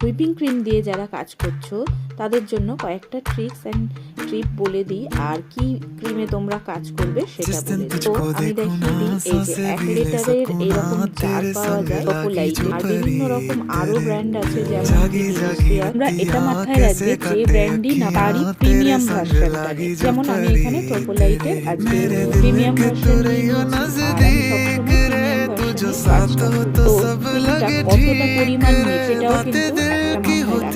Whipping cream দিয়ে যারা কাজ করছো তাদের জন্য কয়েকটা ট্রিক্স অ্যান্ড ট্রিপ বলে দিই, আর কি ক্রিমে তোমরা কাজ করবে সেটা বলে দিই। তো আমি দেখিয়ে দিই, এই যে 1 লিটারের এরকম জার পাওয়া যায় ট্রোপোলাইট, আর বিভিন্ন রকম আরো ব্র্যান্ড আছে যেমন আমরা এটা মাথায় রাখবে যে ব্র্যান্ডই না তারই প্রিমিয়াম ভার্সনটা, যেমন আমি এখানে ট্রোপোলাইটের আজকে প্রিমিয়াম ভার্সন নিয়েছি, আর আমি সবসময় প্রিমিয়াম ভার্সনে কাজ করি। তো ক্রিমটা কতটা পরিমাণ নেই সেটাও কিন্তু একটা মাথায় রাখতে হবে।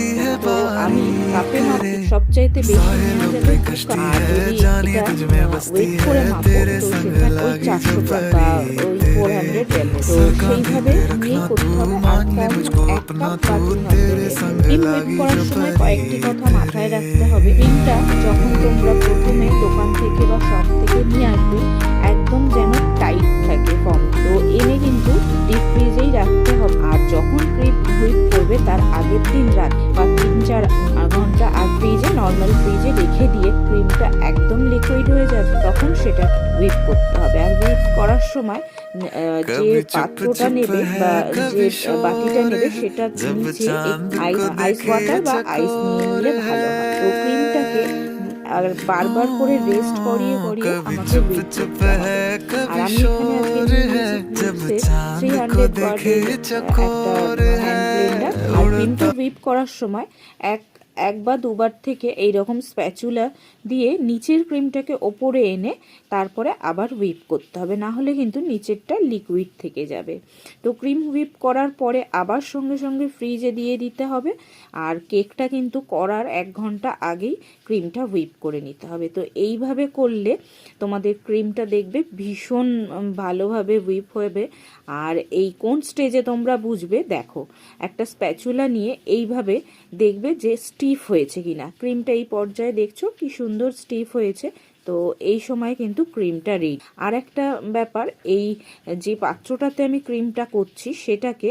তো আমি কাপে মাপি, সবচাইতে বেশি নেওয়া যাবে 2 কাপ, আর যদি এটা ওয়েট করে মাপো তো সেখানে ওই 400 বা ওই 400 ml, তো সেইভাবে নিয়ে করতে হবে। আর তার 1 কাপ বা 200 ml। ক্রিম ওয়েট করার সময় কয়েকটি কথা মাথায় রাখতে হবে। ক্রিমটা যখন তোমরা প্রথমে দোকান থেকে বা শপ থেকে নিয়ে আসবে একদম যেন টাইট থাকে ফর্ম, তো এনে কিন্তু ডিপ ফ্রিজেই রাখতে হবে। আর যখন ক্রিম হুইপ করবে তার আগের দিন রাত বা 3-4 ঘন্টা আর ফ্রিজে নর্মাল ফ্রিজে রেখে দিয়ে ক্রিমটা একদম লিকুইড হয়ে যাবে, তখন সেটা হুইপ করতে হবে। আর হুইপ করার সময় যে পাত্রটা নেবে বা যে বাটিটা নেবে সেটা নিচে আইস ওয়াটার বা আইস নিয়ে নিলে ভালো হয়। তো ক্রিমটাকে আর বারবার করে রেস্ট করিয়ে করিয়ে আমাকে হুইপ করতে হবে। আর আমি এখানে আজকে নিয়েছি 300 ওয়াটের একটা হ্যান্ড ব্লেন্ডার। আর ক্রিমটা হুইপ করার সময় এক বা দুবার থেকে এইরকম স্প্যাচুলা দিয়ে নিচের ক্রিমটাকে ওপরে এনে তারপরে আবার হুইপ করতে হবে, না হলে কিন্তু নিচেরটা লিকুইড থেকে যাবে। তো ক্রিম হুইপ করার পরে আবার সঙ্গে সঙ্গে ফ্রিজে দিয়ে দিতে হবে। আর কেকটা কিন্তু করার 1 ঘন্টা আগেই ক্রিমটা হুইপ করে নিতে হবে। তো এইভাবে করলে তোমাদের ক্রিমটা দেখবে ভীষণ ভালোভাবে হুইপ হবে। আর এই কোন স্টেজে তোমরা বুঝবে, দেখো একটা স্প্যাচুলা নিয়ে এইভাবে দেখবে যে স্টিফ হয়েছে কিনা। ক্রিমটা এই পর্যায়ে দেখছো কি সুন্দর স্টিফ হয়েছে, তো এই সময় কিন্তু ক্রিমটা রেডি। আর একটা ব্যাপার, এই যে পাত্রটাতে আমি ক্রিমটা করছি সেটাকে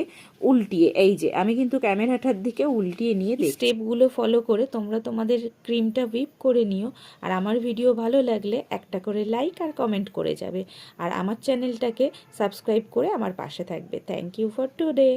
উল্টিয়ে, এই যে আমি কিন্তু ক্যামেরাটার দিকে উল্টিয়ে নিয়ে স্টেপগুলো ফলো করে তোমরা তোমাদের ক্রিমটা হুইপ করে নিও। আর আমার ভিডিও ভালো লাগলে একটা করে লাইক আর কমেন্ট করে যাবে, আর আমার চ্যানেলটাকে সাবস্ক্রাইব করে আমার পাশে থাকবে। Thank you for today.